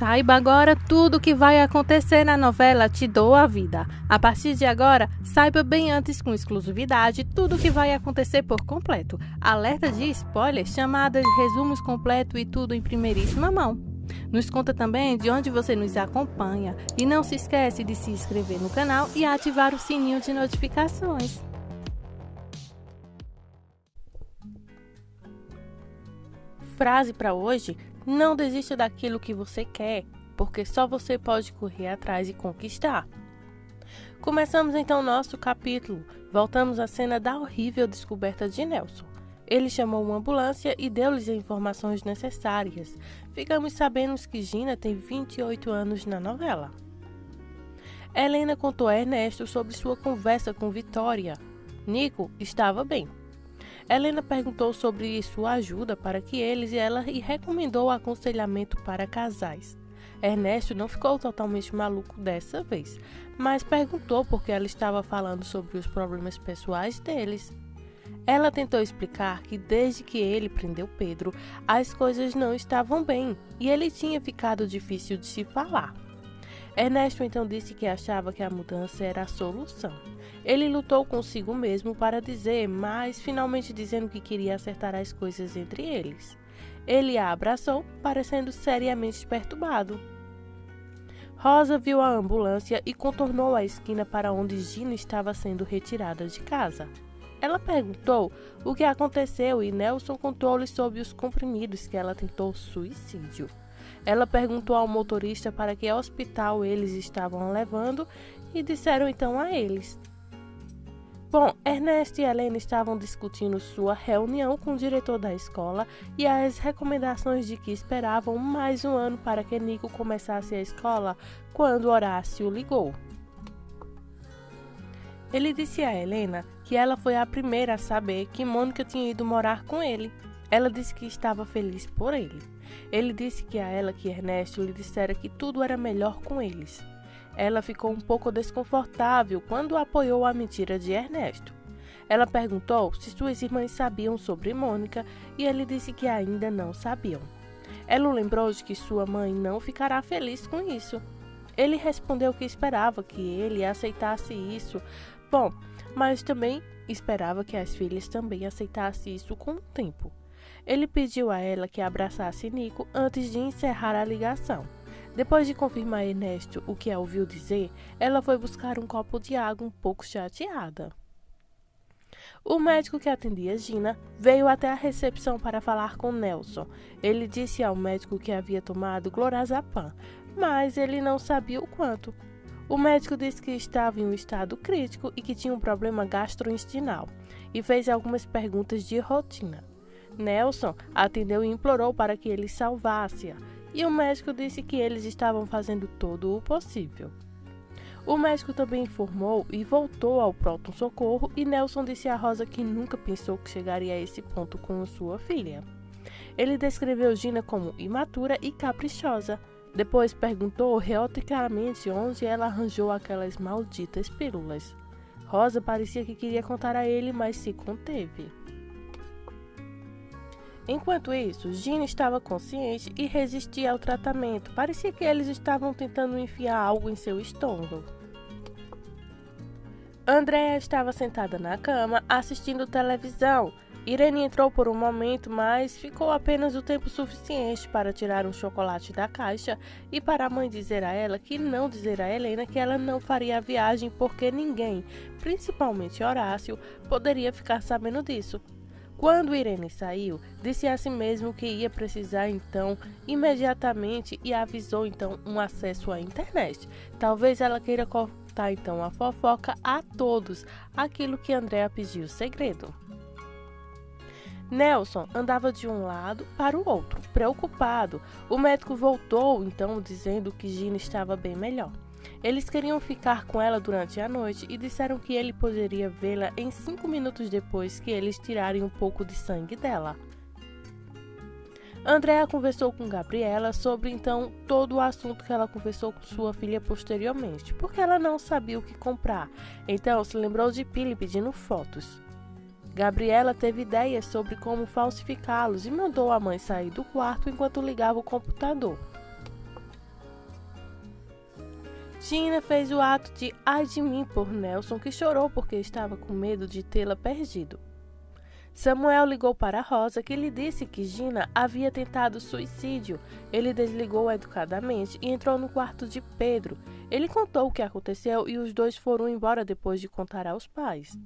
Saiba agora tudo o que vai acontecer na novela Te Dou a Vida. A partir de agora, saiba bem antes com exclusividade tudo o que vai acontecer por completo. Alerta de spoiler, chamadas, resumos completos e tudo em primeiríssima mão. Nos conta também de onde você nos acompanha e não se esquece de se inscrever no canal e ativar o sininho de notificações. Frase para hoje: não desista daquilo que você quer, porque só você pode correr atrás e conquistar. Começamos então nosso capítulo. Voltamos à cena da horrível descoberta de Nelson. Ele chamou uma ambulância e deu-lhes as informações necessárias. Ficamos sabendo que Gina tem 28 anos na novela. Helena contou a Ernesto sobre sua conversa com Vitória. Nico estava bem. Helena perguntou sobre sua ajuda para que eles e ela e recomendou aconselhamento para casais. Ernesto não ficou totalmente maluco dessa vez, mas perguntou por que ela estava falando sobre os problemas pessoais deles. Ela tentou explicar que desde que ele prendeu Pedro, as coisas não estavam bem e ele tinha ficado difícil de se falar. Ernesto então disse que achava que a mudança era a solução. Ele lutou consigo mesmo para dizer, mas finalmente dizendo que queria acertar as coisas entre eles. Ele a abraçou, parecendo seriamente perturbado. Rosa viu a ambulância e contornou a esquina para onde Gina estava sendo retirada de casa. Ela perguntou o que aconteceu e Nelson contou-lhe sobre os comprimidos que ela tentou suicídio. Ela perguntou ao motorista para que hospital eles estavam levando e disseram então a eles. Bom, Ernesto e Helena estavam discutindo sua reunião com o diretor da escola e as recomendações de que esperavam mais um ano para que Nico começasse a escola quando Horácio ligou. Ele disse a Helena que ela foi a primeira a saber que Mônica tinha ido morar com ele. Ela disse que estava feliz por ele. Ele disse que a ela que Ernesto lhe dissera que tudo era melhor com eles. Ela ficou um pouco desconfortável quando apoiou a mentira de Ernesto. Ela perguntou se suas irmãs sabiam sobre Mônica e ele disse que ainda não sabiam. Ela lembrou de que sua mãe não ficará feliz com isso. Ele respondeu que esperava que ele aceitasse isso. Bom, mas também esperava que as filhas também aceitassem isso com o tempo. Ele pediu a ela que abraçasse Nico antes de encerrar a ligação. Depois de confirmar a Ernesto o que ela ouviu dizer, ela foi buscar um copo de água um pouco chateada. O médico que atendia Gina veio até a recepção para falar com Nelson. Ele disse ao médico que havia tomado clorazepam, mas ele não sabia o quanto. O médico disse que estava em um estado crítico e que tinha um problema gastrointestinal, e fez algumas perguntas de rotina. Nelson atendeu e implorou para que ele salvasse-a, e o médico disse que eles estavam fazendo todo o possível. O médico também informou e voltou ao pronto-socorro e Nelson disse a Rosa que nunca pensou que chegaria a esse ponto com sua filha. Ele descreveu Gina como imatura e caprichosa. Depois perguntou reoticamente onde ela arranjou aquelas malditas pílulas. Rosa parecia que queria contar a ele, mas se conteve. Enquanto isso, Gina estava consciente e resistia ao tratamento. Parecia que eles estavam tentando enfiar algo em seu estômago. Andréa estava sentada na cama, assistindo televisão. Irene entrou por um momento, mas ficou apenas o tempo suficiente para tirar um chocolate da caixa e para a mãe dizer a ela que não dizer a Helena que ela não faria a viagem porque ninguém, principalmente Horácio, poderia ficar sabendo disso. Quando Irene saiu, disse a si mesmo que ia precisar então imediatamente e avisou então um acesso à internet. Talvez ela queira contar então a fofoca a todos, aquilo que Andréa pediu segredo. Nelson andava de um lado para o outro, preocupado. O médico voltou então dizendo que Gina estava bem melhor. Eles queriam ficar com ela durante a noite e disseram que ele poderia vê-la em 5 minutos depois que eles tirarem um pouco de sangue dela. Andréa conversou com Gabriela sobre então todo o assunto que ela conversou com sua filha posteriormente, porque ela não sabia o que comprar. Então se lembrou de Pili pedindo fotos. Gabriela teve ideias sobre como falsificá-los e mandou a mãe sair do quarto enquanto ligava o computador. Gina fez o ato de ai de mim por Nelson, que chorou porque estava com medo de tê-la perdido. Samuel ligou para Rosa, que lhe disse que Gina havia tentado suicídio. Ele desligou educadamente e entrou no quarto de Pedro. Ele contou o que aconteceu e os dois foram embora depois de contar aos pais.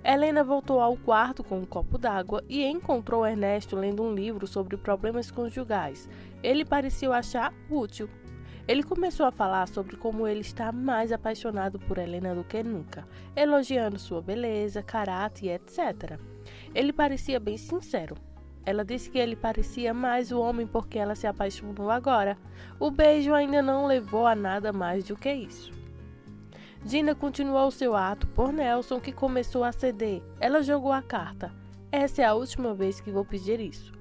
Helena voltou ao quarto com um copo d'água e encontrou Ernesto lendo um livro sobre problemas conjugais. Ele pareceu achar útil. Ele começou a falar sobre como ele está mais apaixonado por Helena do que nunca, elogiando sua beleza, caráter e etc. Ele parecia bem sincero. Ela disse que ele parecia mais o homem porque ela se apaixonou agora. O beijo ainda não levou a nada mais do que isso. Gina continuou seu ato por Nelson, que começou a ceder. Ela jogou a carta. Essa é a última vez que vou pedir isso.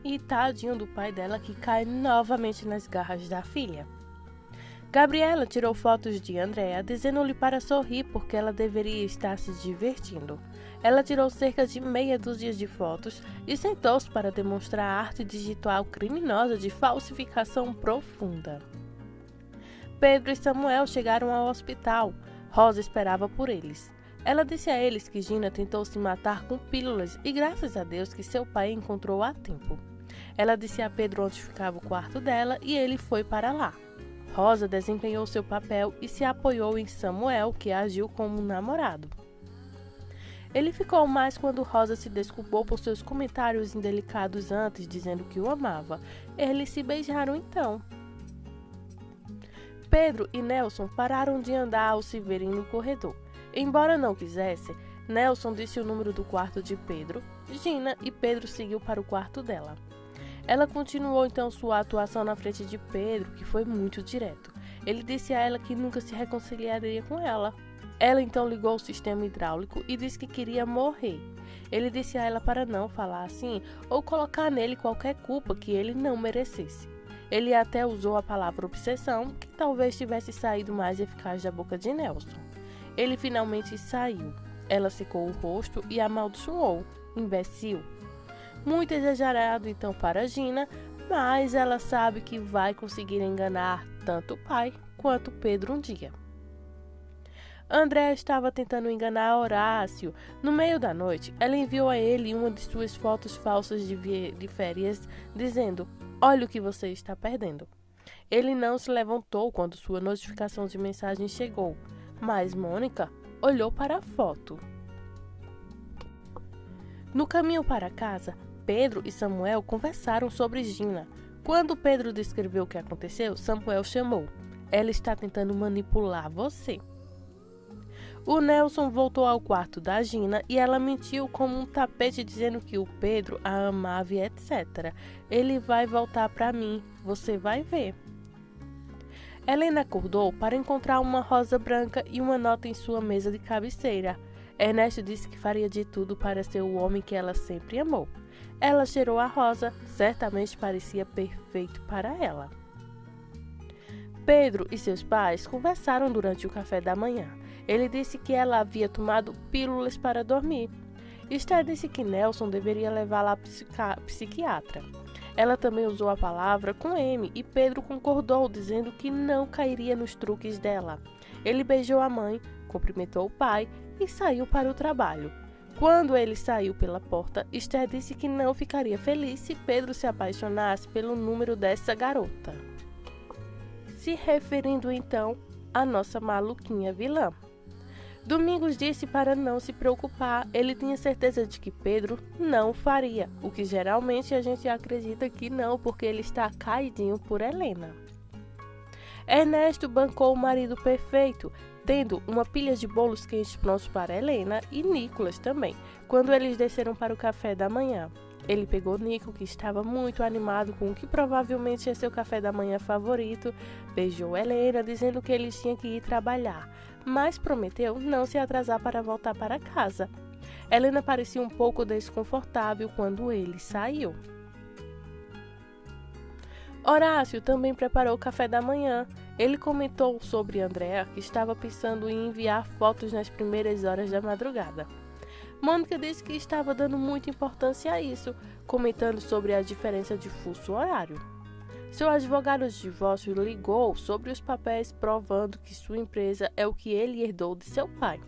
E tadinho do pai dela, que cai novamente nas garras da filha. Gabriela tirou fotos de Andréa, dizendo-lhe para sorrir porque ela deveria estar se divertindo. Ela tirou cerca de meia dúzia de fotos e sentou-se para demonstrar a arte digital criminosa de falsificação profunda. Pedro e Samuel chegaram ao hospital. Rosa esperava por eles. Ela disse a eles que Gina tentou se matar com pílulas e graças a Deus que seu pai encontrou a tempo. Ela disse a Pedro onde ficava o quarto dela e ele foi para lá. Rosa desempenhou seu papel e se apoiou em Samuel, que agiu como um namorado. Ele ficou mais quando Rosa se desculpou por seus comentários indelicados antes, dizendo que o amava. Eles se beijaram então. Pedro e Nelson pararam de andar ao se verem no corredor. Embora não quisesse, Nelson disse o número do quarto de Pedro, Gina, e Pedro seguiu para o quarto dela. Ela continuou então sua atuação na frente de Pedro, que foi muito direto. Ele disse a ela que nunca se reconciliaria com ela. Ela então ligou o sistema hidráulico e disse que queria morrer. Ele disse a ela para não falar assim ou colocar nele qualquer culpa que ele não merecesse. Ele até usou a palavra obsessão, que talvez tivesse saído mais eficaz da boca de Nelson. Ele finalmente saiu. Ela secou o rosto e amaldiçoou. Imbecil. Muito exagerado então para Gina, mas ela sabe que vai conseguir enganar tanto o pai quanto Pedro um dia. André estava tentando enganar Horácio. No meio da noite, ela enviou a ele uma de suas fotos falsas de férias, dizendo: "Olha o que você está perdendo." Ele não se levantou quando sua notificação de mensagem chegou, mas Mônica olhou para a foto. No caminho para casa, Pedro e Samuel conversaram sobre Gina. Quando Pedro descreveu o que aconteceu, Samuel chamou: "Ela está tentando manipular você." O Nelson voltou ao quarto da Gina e ela mentiu como um tapete dizendo que o Pedro a amava e etc. "Ele vai voltar para mim, você vai ver." Helena acordou para encontrar uma rosa branca e uma nota em sua mesa de cabeceira. Ernesto disse que faria de tudo para ser o homem que ela sempre amou. Ela cheirou a rosa, certamente parecia perfeito para ela. Pedro e seus pais conversaram durante o café da manhã. Ele disse que ela havia tomado pílulas para dormir. Esther disse que Nelson deveria levá-la à psiquiatra. Ela também usou a palavra com M e Pedro concordou, dizendo que não cairia nos truques dela. Ele beijou a mãe, cumprimentou o pai e saiu para o trabalho. Quando ele saiu pela porta, Esther disse que não ficaria feliz se Pedro se apaixonasse pelo número dessa garota, se referindo então à nossa maluquinha vilã. Domingos disse para não se preocupar, ele tinha certeza de que Pedro não faria, o que geralmente a gente acredita que não, porque ele está caidinho por Helena. Ernesto bancou o marido perfeito, tendo uma pilha de bolos quentes prontos para Helena e Nicolas também, quando eles desceram para o café da manhã. Ele pegou Nico, que estava muito animado com o que provavelmente é seu café da manhã favorito, beijou Helena, dizendo que eles tinham que ir trabalhar, mas prometeu não se atrasar para voltar para casa. Helena parecia um pouco desconfortável quando ele saiu. Horácio também preparou o café da manhã. Ele comentou sobre Andréa, que estava pensando em enviar fotos nas primeiras horas da madrugada. Mônica disse que estava dando muita importância a isso, comentando sobre a diferença de fuso horário. Seu advogado de divórcio ligou sobre os papéis provando que sua empresa é o que ele herdou de seu pai.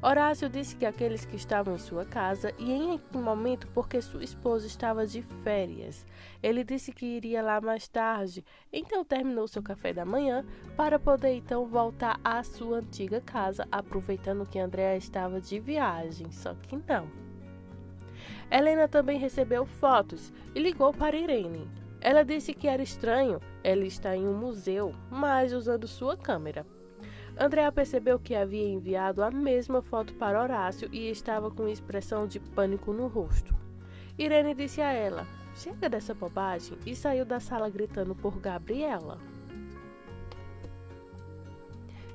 Horácio disse que aqueles que estavam em sua casa e em um momento porque sua esposa estava de férias. Ele disse que iria lá mais tarde, então terminou seu café da manhã para poder então voltar à sua antiga casa, aproveitando que Andréa estava de viagem, só que não. Helena também recebeu fotos e ligou para Irene. Ela disse que era estranho ela estar em um museu, mas usando sua câmera. Andréa percebeu que havia enviado a mesma foto para Horácio e estava com expressão de pânico no rosto. Irene disse a ela, chega dessa bobagem, e saiu da sala gritando por Gabriela.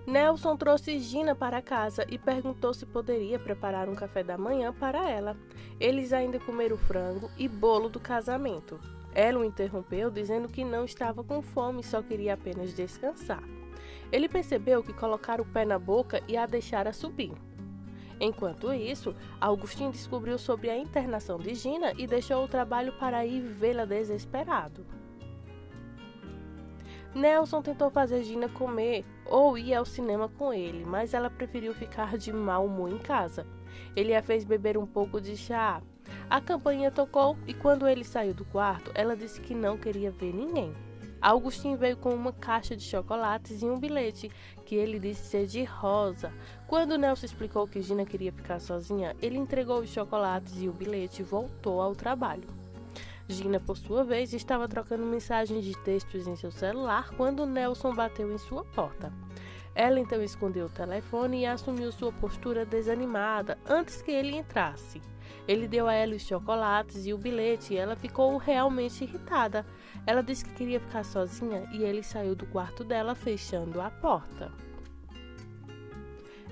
Nelson trouxe Gina para casa e perguntou se poderia preparar um café da manhã para ela. Eles ainda comeram frango e bolo do casamento. Ela o interrompeu dizendo que não estava com fome, só queria apenas descansar. Ele percebeu que colocar o pé na boca e a deixara subir. Enquanto isso, Augustinho descobriu sobre a internação de Gina e deixou o trabalho para ir vê-la desesperado. Nelson tentou fazer Gina comer ou ir ao cinema com ele, mas ela preferiu ficar de mau humor em casa. Ele a fez beber um pouco de chá. A campainha tocou e quando ele saiu do quarto, ela disse que não queria ver ninguém. Augustinho veio com uma caixa de chocolates e um bilhete, que ele disse ser de Rosa. Quando Nelson explicou que Gina queria ficar sozinha, ele entregou os chocolates e o bilhete e voltou ao trabalho. Gina, por sua vez, estava trocando mensagens de textos em seu celular quando Nelson bateu em sua porta. Ela então escondeu o telefone e assumiu sua postura desanimada antes que ele entrasse. Ele deu a ela os chocolates e o bilhete e ela ficou realmente irritada. Ela disse que queria ficar sozinha e ele saiu do quarto dela, fechando a porta.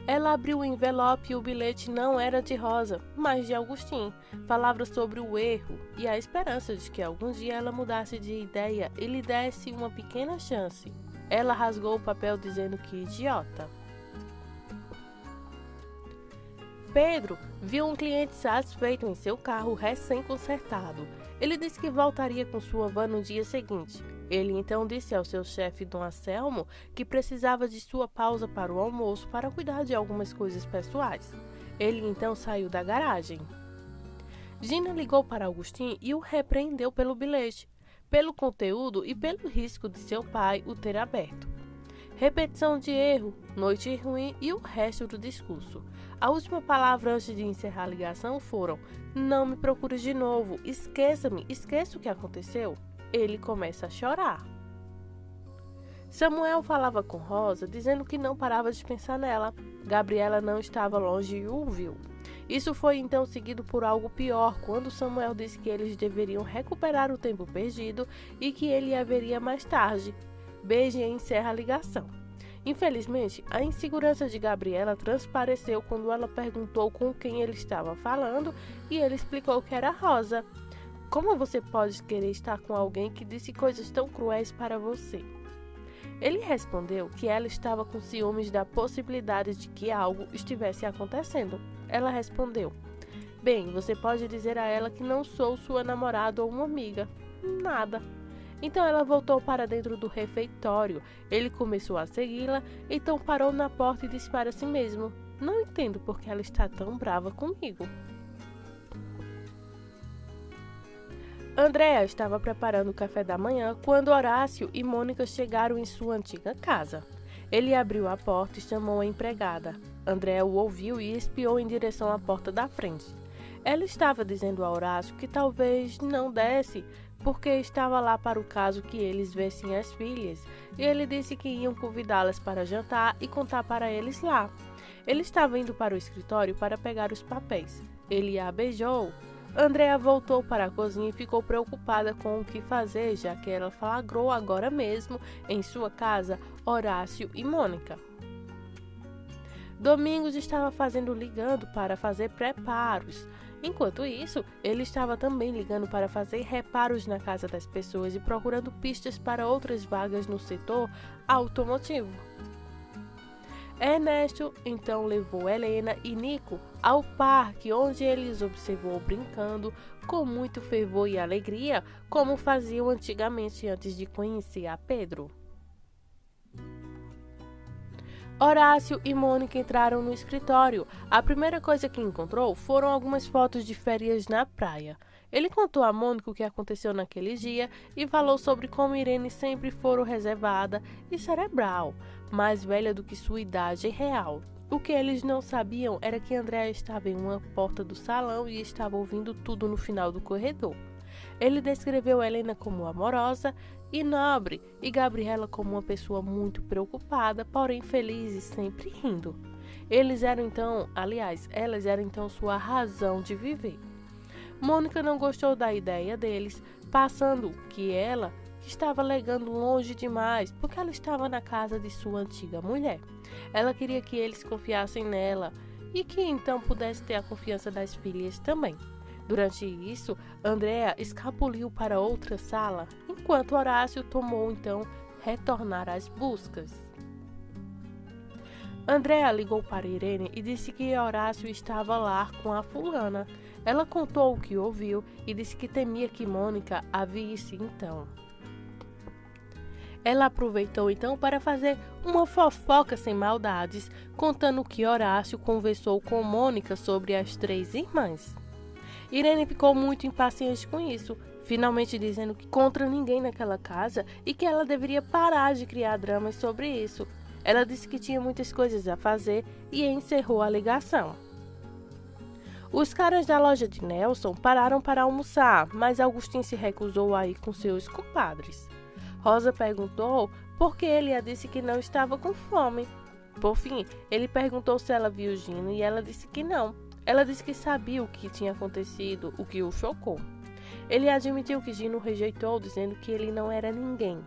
Ela abriu o envelope e o bilhete não era de Rosa, mas de Augustinho. Falava sobre o erro e a esperança de que algum dia ela mudasse de ideia e lhe desse uma pequena chance. Ela rasgou o papel dizendo que idiota. Pedro viu um cliente satisfeito em seu carro recém-consertado. Ele disse que voltaria com sua van no dia seguinte. Ele então disse ao seu chefe, Dom Anselmo, que precisava de sua pausa para o almoço para cuidar de algumas coisas pessoais. Ele então saiu da garagem. Gina ligou para Augustinho e o repreendeu pelo bilhete, pelo conteúdo e pelo risco de seu pai o ter aberto. Repetição de erro, noite ruim e o resto do discurso. A última palavra antes de encerrar a ligação foram: não me procure de novo, esqueça-me, esqueça o que aconteceu. Ele começa a chorar. Samuel falava com Rosa, dizendo que não parava de pensar nela. Gabriela não estava longe e o viu. Isso foi então seguido por algo pior, quando Samuel disse que eles deveriam recuperar o tempo perdido e que ele haveria mais tarde. Beija e encerra a ligação. Infelizmente, a insegurança de Gabriela transpareceu quando ela perguntou com quem ele estava falando e ele explicou que era Rosa. Como você pode querer estar com alguém que disse coisas tão cruéis para você? Ele respondeu que ela estava com ciúmes da possibilidade de que algo estivesse acontecendo. Ela respondeu: bem, você pode dizer a ela que não sou sua namorada ou uma amiga. Nada. Então ela voltou para dentro do refeitório. Ele começou a segui-la, então parou na porta e disse para si mesmo: não entendo por que ela está tão brava comigo. Andréa estava preparando o café da manhã quando Horácio e Mônica chegaram em sua antiga casa. Ele abriu a porta e chamou a empregada. Andréa o ouviu e espiou em direção à porta da frente. Ela estava dizendo a Horácio que talvez não desse, porque estava lá para o caso que eles vissem as filhas, e ele disse que iam convidá-las para jantar e contar para eles lá. Ele estava indo para o escritório para pegar os papéis. Ele a beijou. Andréa voltou para a cozinha e ficou preocupada com o que fazer, já que ela flagrou agora mesmo, em sua casa, Horácio e Mônica. Domingos estava ligando para fazer preparos. Enquanto isso, ele estava também ligando para fazer reparos na casa das pessoas e procurando pistas para outras vagas no setor automotivo. Ernesto então levou Helena e Nico ao parque, onde ele os observou brincando com muito fervor e alegria, como faziam antigamente antes de conhecer a Pedro. Horácio e Mônica entraram no escritório. A primeira coisa que encontrou foram algumas fotos de férias na praia. Ele contou a Mônica o que aconteceu naquele dia e falou sobre como Irene sempre fora reservada e cerebral, mais velha do que sua idade real. O que eles não sabiam era que Andréa estava em uma porta do salão e estava ouvindo tudo no final do corredor. Ele descreveu Helena como amorosa e nobre e Gabriela como uma pessoa muito preocupada, porém feliz e sempre rindo. Elas eram então sua razão de viver. Mônica não gostou da ideia deles, passando que ela estava legando longe demais, porque ela estava na casa de sua antiga mulher. Ela queria que eles confiassem nela e que então pudesse ter a confiança das filhas também. Durante isso, Andréa escapuliu para outra sala, enquanto Horácio tomou então retornar às buscas. Andréa ligou para Irene e disse que Horácio estava lá com a fulana. Ela contou o que ouviu e disse que temia que Mônica a visse então. Ela aproveitou então para fazer uma fofoca sem maldades, contando que Horácio conversou com Mônica sobre as 3 irmãs. Irene ficou muito impaciente com isso, finalmente dizendo que contra ninguém naquela casa e que ela deveria parar de criar dramas sobre isso. Ela disse que tinha muitas coisas a fazer e encerrou a ligação. Os caras da loja de Nelson pararam para almoçar, mas Agostinho se recusou a ir com seus compadres. Rosa perguntou por que ele a disse que não estava com fome. Por fim, ele perguntou se ela viu Gino e ela disse que não. Ela disse que sabia o que tinha acontecido, o que o chocou. Ele admitiu que Gino rejeitou, dizendo que ele não era ninguém.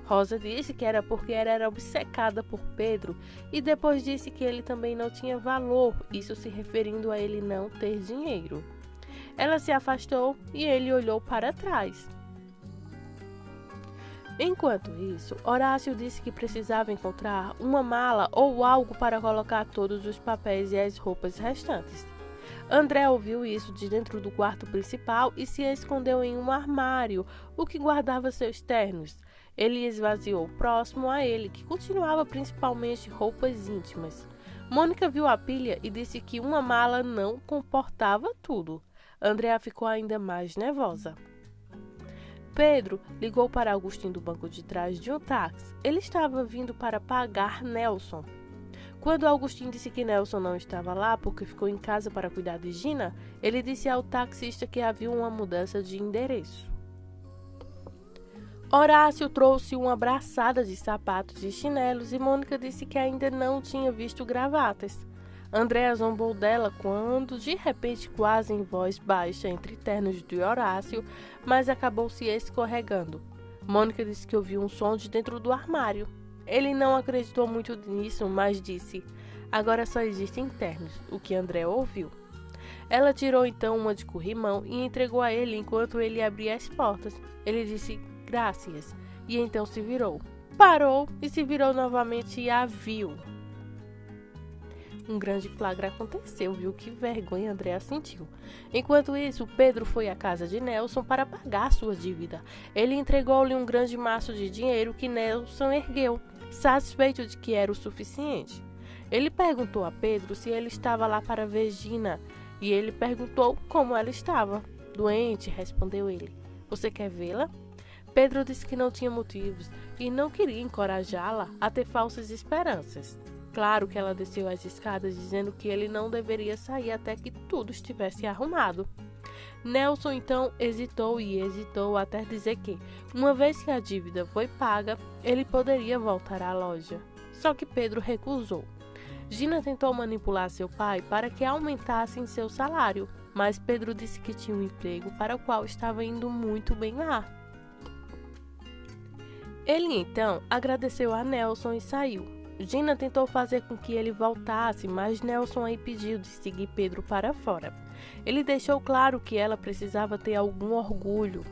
Rosa disse que era porque ela era obcecada por Pedro e depois disse que ele também não tinha valor, isso se referindo a ele não ter dinheiro. Ela se afastou e ele olhou para trás. Enquanto isso, Horácio disse que precisava encontrar uma mala ou algo para colocar todos os papéis e as roupas restantes. André ouviu isso de dentro do quarto principal e se escondeu em um armário, o que guardava seus ternos. Ele esvaziou próximo a ele, que continuava principalmente roupas íntimas. Mônica viu a pilha e disse que uma mala não comportava tudo. Andréa ficou ainda mais nervosa. Pedro ligou para Agostinho do banco de trás de um táxi. Ele estava vindo para pagar Nelson. Quando Agostinho disse que Nelson não estava lá porque ficou em casa para cuidar de Gina, ele disse ao taxista que havia uma mudança de endereço. Horácio trouxe uma braçada de sapatos e chinelos e Mônica disse que ainda não tinha visto gravatas. Andréa zombou dela quando, de repente, quase em voz baixa entre ternos de Horácio, mas acabou se escorregando. Mônica disse que ouviu um som de dentro do armário. Ele não acreditou muito nisso, mas disse: agora só existem ternos, o que Andréa ouviu. Ela tirou então uma de corrimão e entregou a ele enquanto ele abria as portas. Ele disse: graças, e então se virou. Parou e se virou novamente e a viu. Um grande flagra aconteceu, viu que vergonha Andréa sentiu. Enquanto isso, Pedro foi à casa de Nelson para pagar sua dívida. Ele entregou-lhe um grande maço de dinheiro que Nelson ergueu, satisfeito de que era o suficiente. Ele perguntou a Pedro se ele estava lá para ver Gina, e ele perguntou como ela estava. Doente, respondeu ele. Você quer vê-la? Pedro disse que não tinha motivos e não queria encorajá-la a ter falsas esperanças. Claro que ela desceu as escadas dizendo que ele não deveria sair até que tudo estivesse arrumado. Nelson então hesitou e hesitou até dizer que, uma vez que a dívida foi paga, ele poderia voltar à loja. Só que Pedro recusou. Gina tentou manipular seu pai para que aumentassem seu salário, mas Pedro disse que tinha um emprego para o qual estava indo muito bem lá. Ele então agradeceu a Nelson e saiu. Gina tentou fazer com que ele voltasse, mas Nelson a impediu de seguir Pedro para fora. Ele deixou claro que ela precisava ter algum orgulho.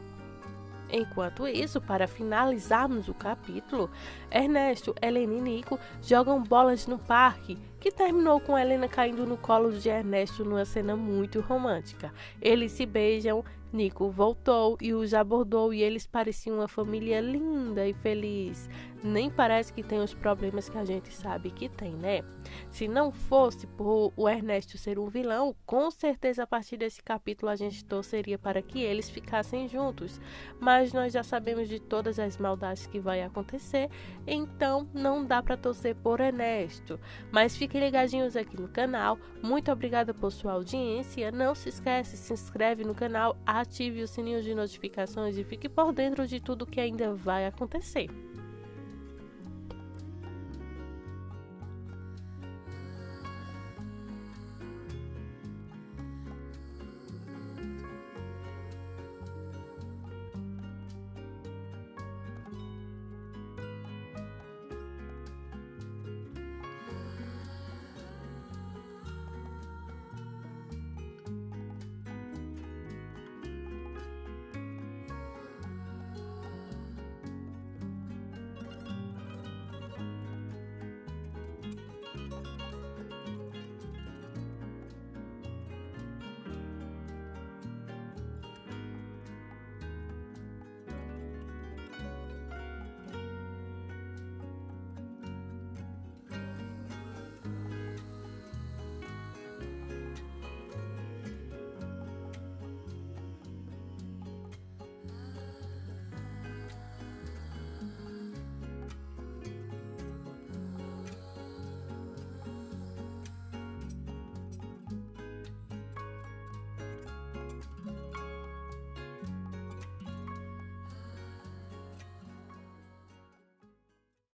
Enquanto isso, para finalizarmos o capítulo, Ernesto, Helena e Nico jogam bolas no parque, que terminou com Helena caindo no colo de Ernesto numa cena muito romântica. Eles se beijam, Nico voltou e os abordou e eles pareciam uma família linda e feliz. Nem parece que tem os problemas que a gente sabe que tem, né? Se não fosse por o Ernesto ser um vilão, com certeza a partir desse capítulo a gente torceria para que eles ficassem juntos. Mas nós já sabemos de todas as maldades que vai acontecer, então não dá para torcer por Ernesto. Mas fiquem ligadinhos aqui no canal. Muito obrigada por sua audiência. Não se esquece, se inscreve no canal, ative o sininho de notificações e fique por dentro de tudo que ainda vai acontecer.